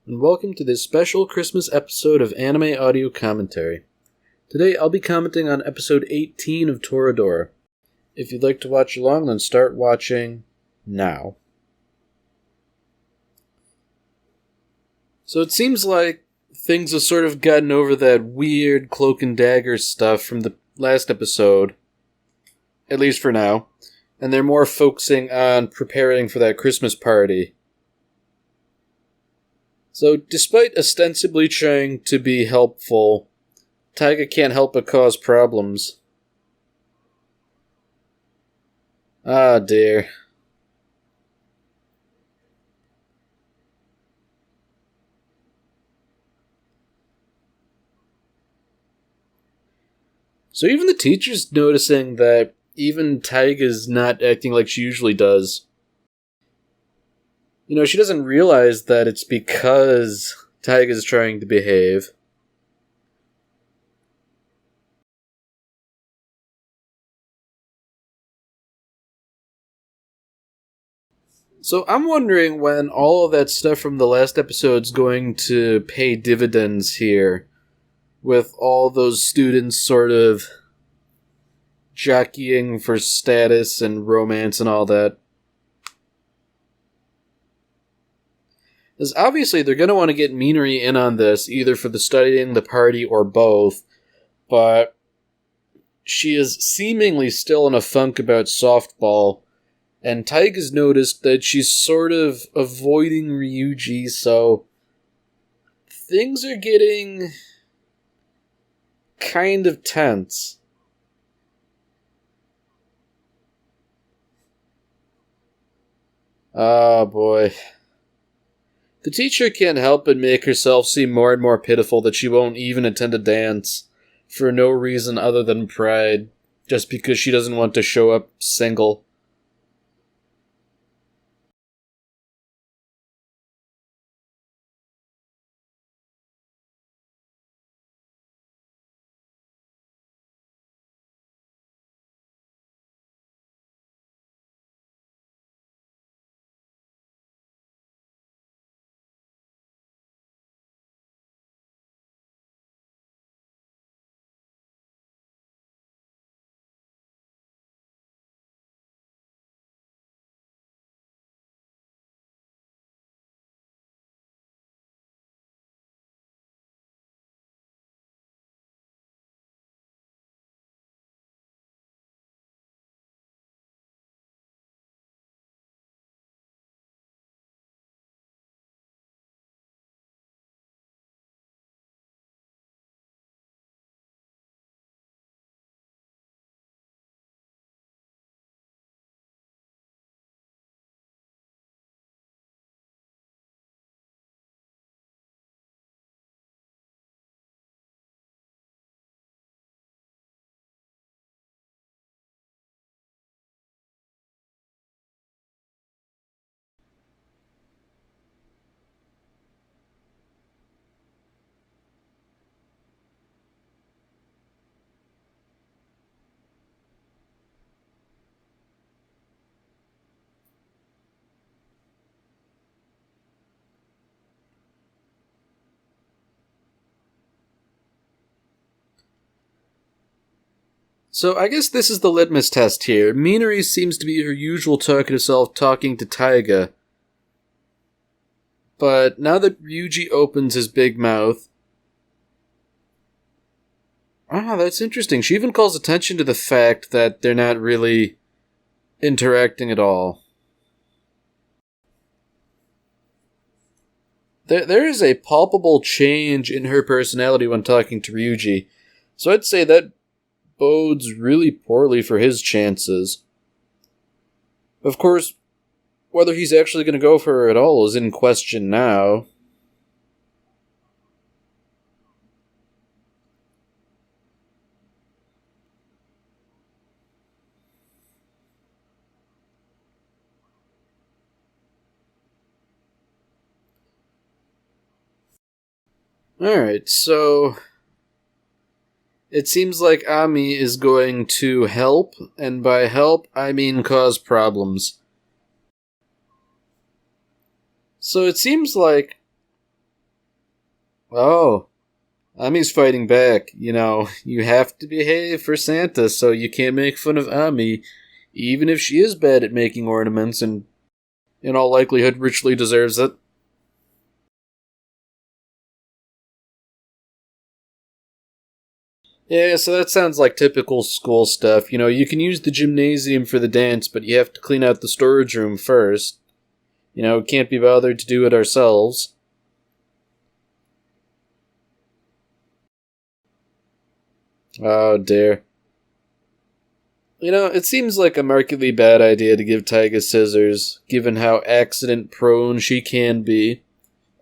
and welcome to this special Christmas episode of Anime Audio Commentary. Today I'll be commenting on episode 18 of Toradora. If you'd like to watch along, then start watching now. So it seems like things have sort of gotten over that weird cloak and dagger stuff from the last episode, at least for now, and they're more focusing on preparing for that Christmas party. So, despite ostensibly trying to be helpful, Taiga can't help but cause problems. Ah, dear. So even the teacher's noticing that even Taiga's not acting like she usually does. You know, she doesn't realize that it's because Taiga's trying to behave. So I'm wondering when all of that stuff from the last episode's going to pay dividends here, with all those students sort of jockeying for status and romance and all that. Because obviously they're going to want to get Minori in on this, either for the studying, the party, or both, but she is seemingly still in a funk about softball, and Taiga's noticed that she's sort of avoiding Ryuji, so things are getting kind of tense. Oh boy. The teacher can't help but make herself seem more and more pitiful that she won't even attend a dance for no reason other than pride, just because she doesn't want to show up single. So I guess this is the litmus test here. Minori seems to be her usual talkative self talking to Taiga. But now that Ryuji opens his big mouth... Ah, that's interesting. She even calls attention to the fact that they're not really interacting at all. There is a palpable change in her personality when talking to Ryuji. So I'd say that bodes really poorly for his chances. Of course, whether he's actually going to go for her at all is in question now. Alright, so it seems like Ami is going to help, and by help, I mean cause problems. So it seems like Oh, Ami's fighting back. You have to behave for Santa, so you can't make fun of Ami, even if she is bad at making ornaments and, in all likelihood, richly deserves it. Yeah, so that sounds like typical school stuff. You can use the gymnasium for the dance, but you have to clean out the storage room first. Can't be bothered to do it ourselves. Oh dear. It seems like a markedly bad idea to give Taiga scissors, given how accident prone she can be,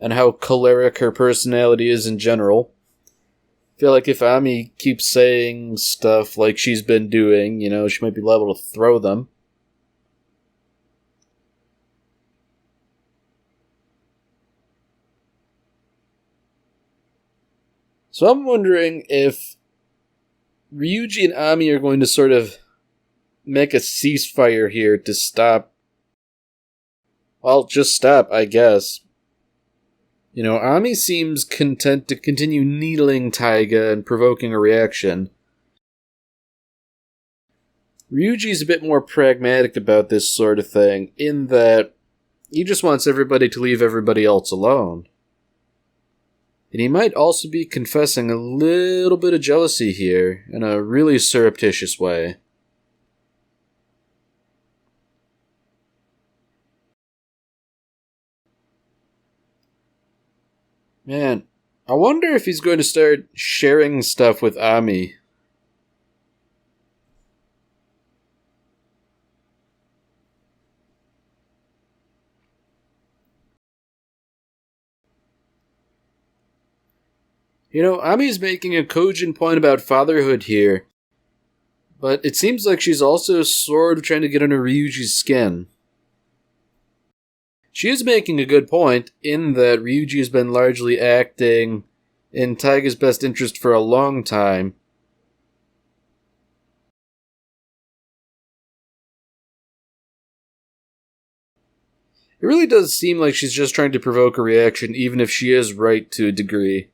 and how choleric her personality is in general. I feel like if Ami keeps saying stuff like she's been doing, she might be liable to throw them. So I'm wondering if Ryuji and Ami are going to sort of make a ceasefire here to stop. Well, just stop, I guess. Ami seems content to continue needling Taiga and provoking a reaction. Ryuji's a bit more pragmatic about this sort of thing, in that he just wants everybody to leave everybody else alone. And he might also be confessing a little bit of jealousy here, in a really surreptitious way. Man, I wonder if he's going to start sharing stuff with Ami. Ami's making a cogent point about fatherhood here, but it seems like she's also sort of trying to get under Ryuji's skin. She is making a good point in that Ryuji has been largely acting in Taiga's best interest for a long time. It really does seem like she's just trying to provoke a reaction, even if she is right to a degree.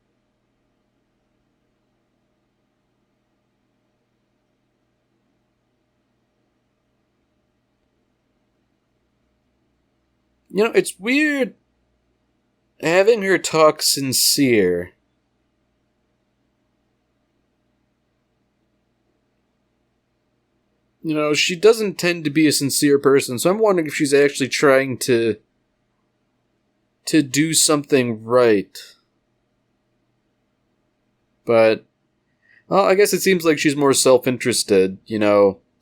It's weird having her talk sincere. She doesn't tend to be a sincere person, so I'm wondering if she's actually trying to do something right. But, well, I guess it seems like she's more self-interested,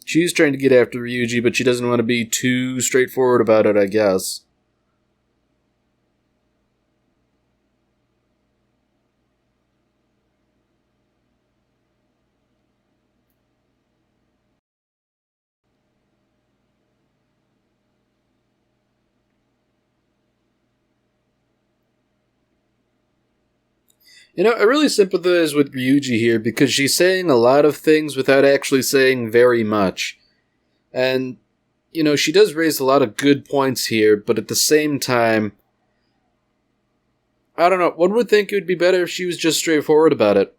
She's trying to get after Ryuji, but she doesn't want to be too straightforward about it, I guess. I really sympathize with Ryuji here because she's saying a lot of things without actually saying very much. And, she does raise a lot of good points here, but at the same time, I don't know, one would think it would be better if she was just straightforward about it.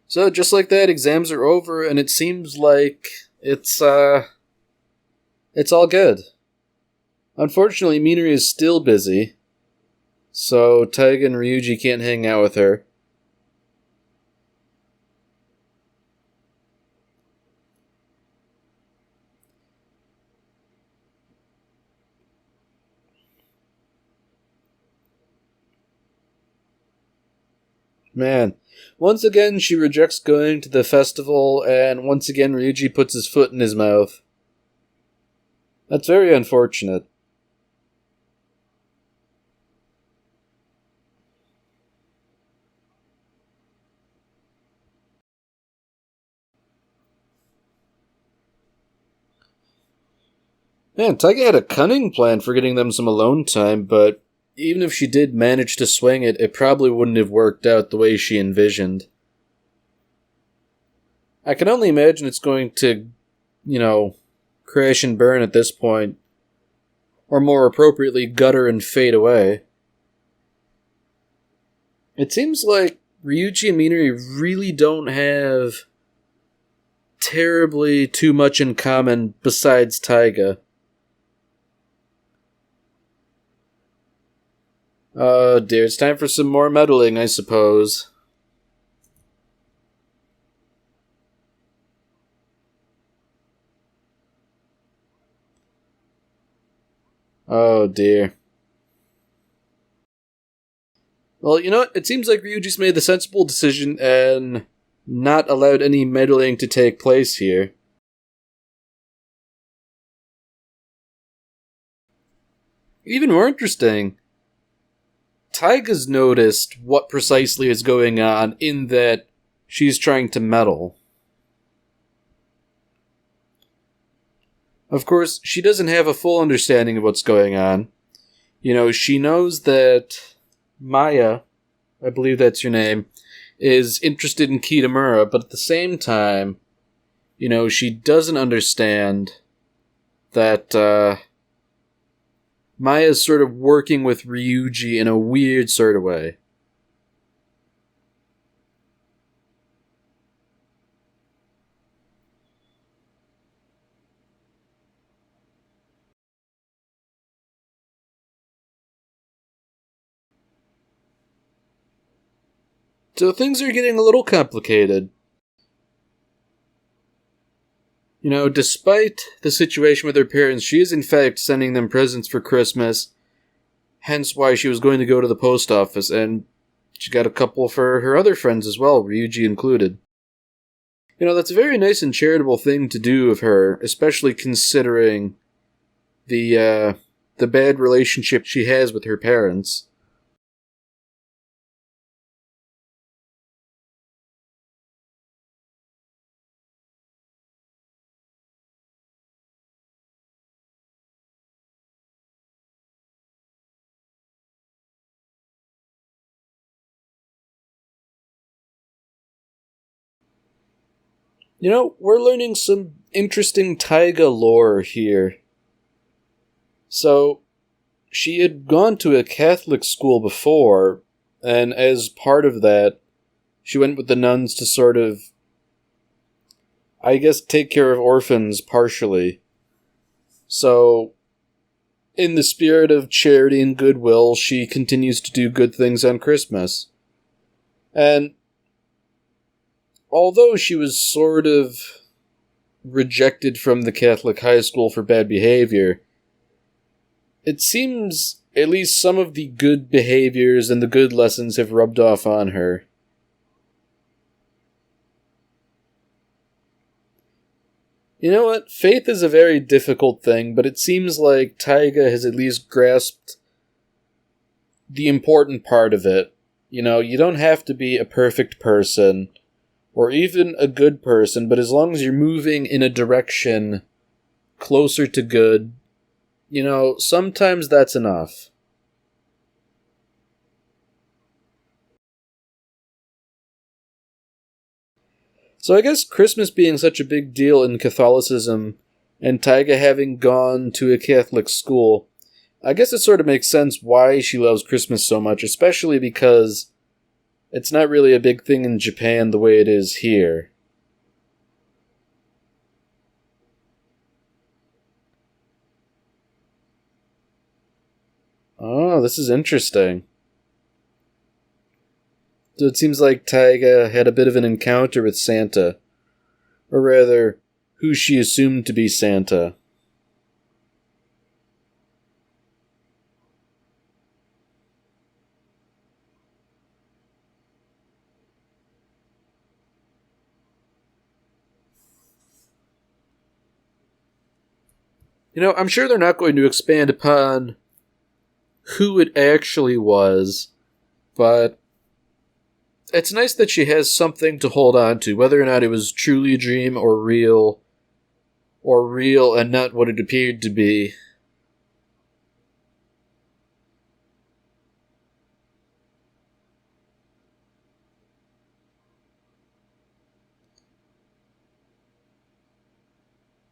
So, just like that, exams are over, and it seems like it's all good. Unfortunately, Minori is still busy, so Taiga and Ryuji can't hang out with her. Man, once again she rejects going to the festival, and once again Ryuji puts his foot in his mouth. That's very unfortunate. Man, Taiga had a cunning plan for getting them some alone time, but even if she did manage to swing it, it probably wouldn't have worked out the way she envisioned. I can only imagine it's going to, crash and burn at this point. Or more appropriately, gutter and fade away. It seems like Ryuji and Minori really don't have terribly too much in common besides Taiga. Oh dear, it's time for some more meddling, I suppose. Oh dear. Well, you know what? It seems like Ryuji's made the sensible decision and not allowed any meddling to take place here. Even more interesting, Taiga's noticed what precisely is going on in that she's trying to meddle. Of course, she doesn't have a full understanding of what's going on. You know, she knows that Maya, I believe that's your name, is interested in Kitamura, but at the same time, you know, she doesn't understand that Maya's sort of working with Ryuji in a weird sort of way. So things are getting a little complicated. You know, despite the situation with her parents, she is in fact sending them presents for Christmas, hence why she was going to go to the post office, and she got a couple for her other friends as well, Ryuji included. You know, that's a very nice and charitable thing to do of her, especially considering the bad relationship she has with her parents. You know, we're learning some interesting Taiga lore here. So, she had gone to a Catholic school before, and as part of that, she went with the nuns to sort of, I guess, take care of orphans partially. So, in the spirit of charity and goodwill, she continues to do good things on Christmas. And although she was sort of rejected from the Catholic high school for bad behavior, it seems at least some of the good behaviors and the good lessons have rubbed off on her. You know what? Faith is a very difficult thing, but it seems like Taiga has at least grasped the important part of it. You know, you don't have to be a perfect person, or even a good person, but as long as you're moving in a direction closer to good, you know, sometimes that's enough. So I guess Christmas being such a big deal in Catholicism, and Taiga having gone to a Catholic school, I guess it sort of makes sense why she loves Christmas so much, especially because it's not really a big thing in Japan the way it is here. Oh, this is interesting. So it seems like Taiga had a bit of an encounter with Santa. Or rather, who she assumed to be Santa. You know, I'm sure they're not going to expand upon who it actually was, but it's nice that she has something to hold on to, whether or not it was truly a dream or real and not what it appeared to be.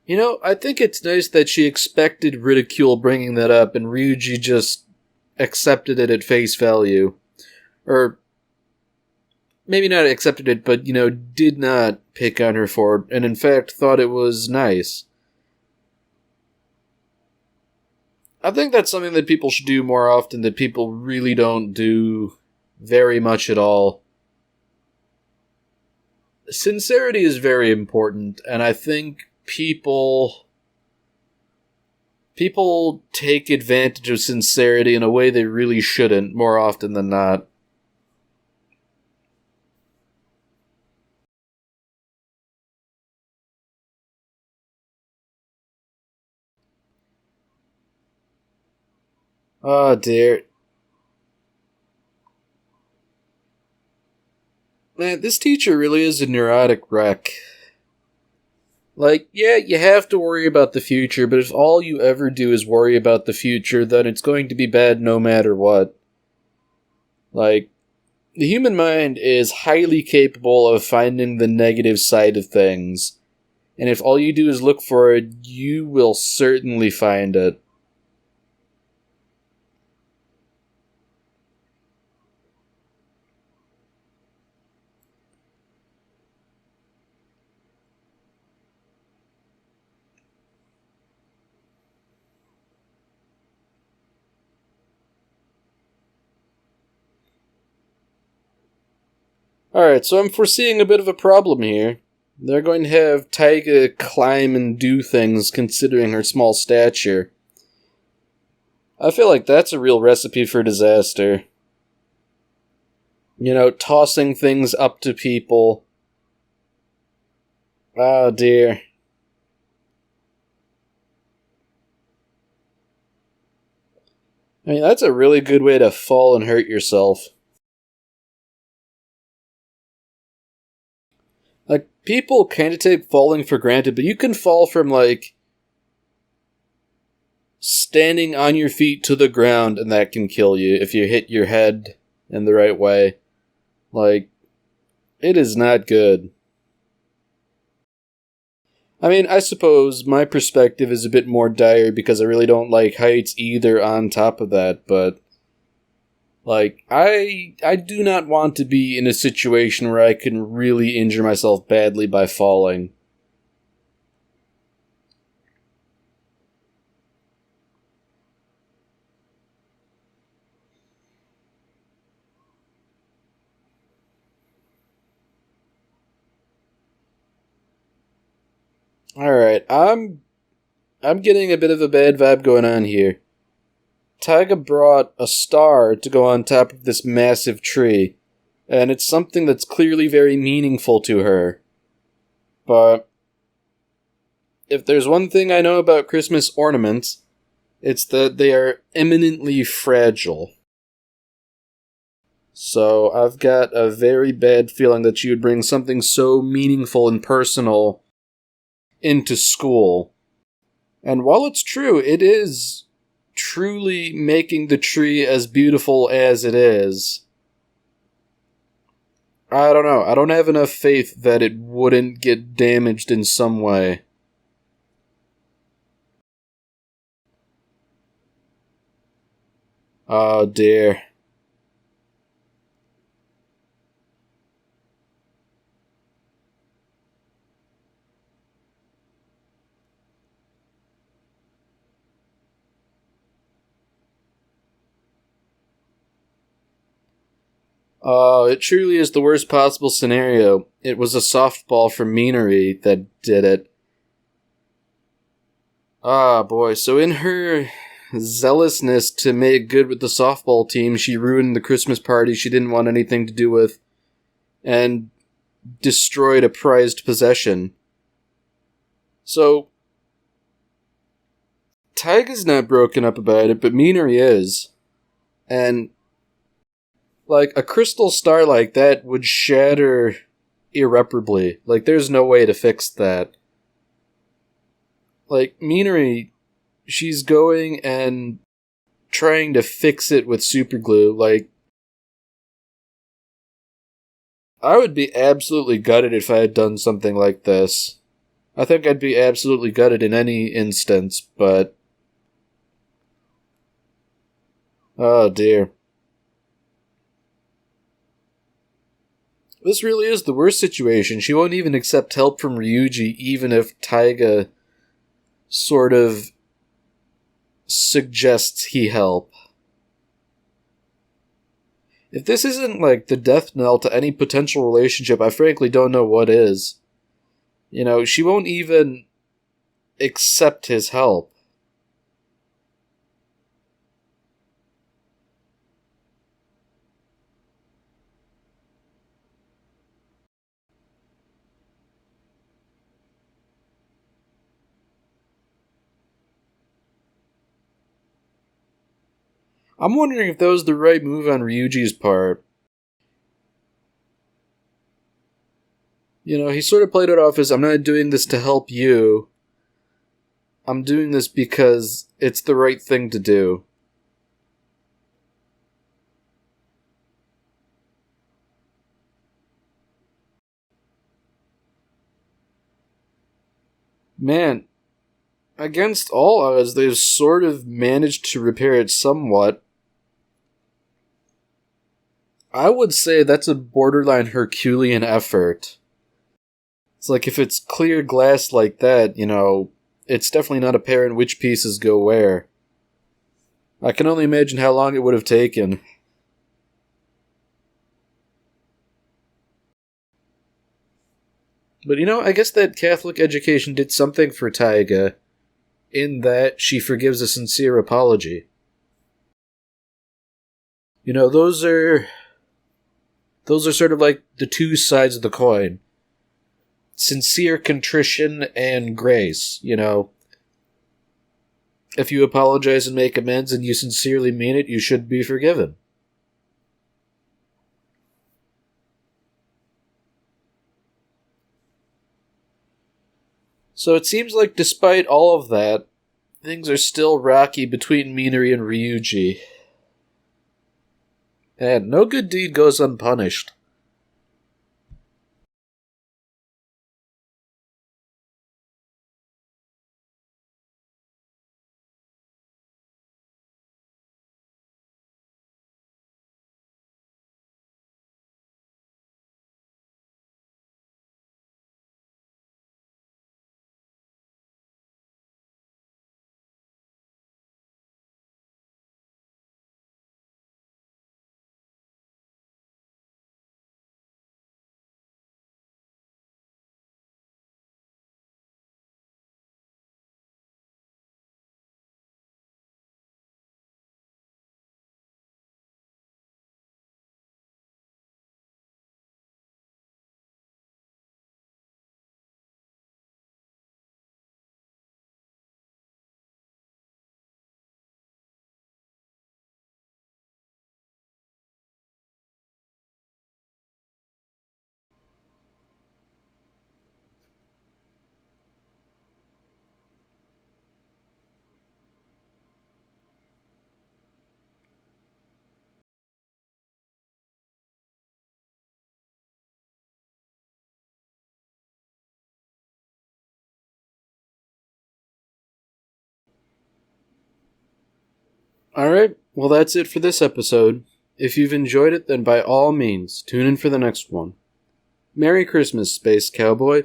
I think it's nice that she expected ridicule bringing that up, and Ryuji just accepted it at face value. Or, maybe not accepted it, but, did not pick on her for it, and in fact thought it was nice. I think that's something that people should do more often that people really don't do very much at all. Sincerity is very important, and I think people take advantage of sincerity in a way they really shouldn't more often than not. Oh dear. Man, this teacher really is a neurotic wreck. Like, yeah, you have to worry about the future, but if all you ever do is worry about the future, then it's going to be bad no matter what. Like, the human mind is highly capable of finding the negative side of things, and if all you do is look for it, you will certainly find it. Alright, so I'm foreseeing a bit of a problem here. They're going to have Taiga climb and do things considering her small stature. I feel like that's a real recipe for disaster. Tossing things up to people. Oh dear. I mean, that's a really good way to fall and hurt yourself. Like, people kind of take falling for granted, but you can fall from, standing on your feet to the ground, and that can kill you if you hit your head in the right way. Like, it is not good. I mean, I suppose my perspective is a bit more dire because I really don't like heights either on top of that, but I do not want to be in a situation where I can really injure myself badly by falling. Alright, I'm getting a bit of a bad vibe going on here. Taiga brought a star to go on top of this massive tree, and it's something that's clearly very meaningful to her. But if there's one thing I know about Christmas ornaments, it's that they are eminently fragile. So I've got a very bad feeling that she would bring something so meaningful and personal into school. And while it's true, it is truly making the tree as beautiful as it is. I don't know. I don't have enough faith that it wouldn't get damaged in some way. Oh dear. Oh, it truly is the worst possible scenario. It was a softball from Minori that did it. Ah, boy. So in her zealousness to make good with the softball team, she ruined the Christmas party she didn't want anything to do with, and destroyed a prized possession. So, Taiga's not broken up about it, but Minori is. And a crystal star like that would shatter irreparably. There's no way to fix that. Minori, she's going and trying to fix it with superglue. I would be absolutely gutted if I had done something like this. I think I'd be absolutely gutted in any instance, but... oh dear. This really is the worst situation. She won't even accept help from Ryuji, even if Taiga sort of suggests he help. If this isn't like the death knell to any potential relationship, I frankly don't know what is. You know, she won't even accept his help. I'm wondering if that was the right move on Ryuji's part. You know, he sort of played it off as, I'm not doing this to help you. I'm doing this because it's the right thing to do. Man, against all odds, they've sort of managed to repair it somewhat. I would say that's a borderline Herculean effort. It's like, if it's clear glass like that, you know, it's definitely not apparent which pieces go where. I can only imagine how long it would have taken. But you know, I guess that Catholic education did something for Taiga, in that she forgives a sincere apology. You know, those are sort of like the two sides of the coin. Sincere contrition and grace, you know. If you apologize and make amends and you sincerely mean it, you should be forgiven. So it seems like despite all of that, things are still rocky between Minori and Ryuji. And no good deed goes unpunished. Alright, well that's it for this episode. If you've enjoyed it, then by all means, tune in for the next one. Merry Christmas, Space Cowboy.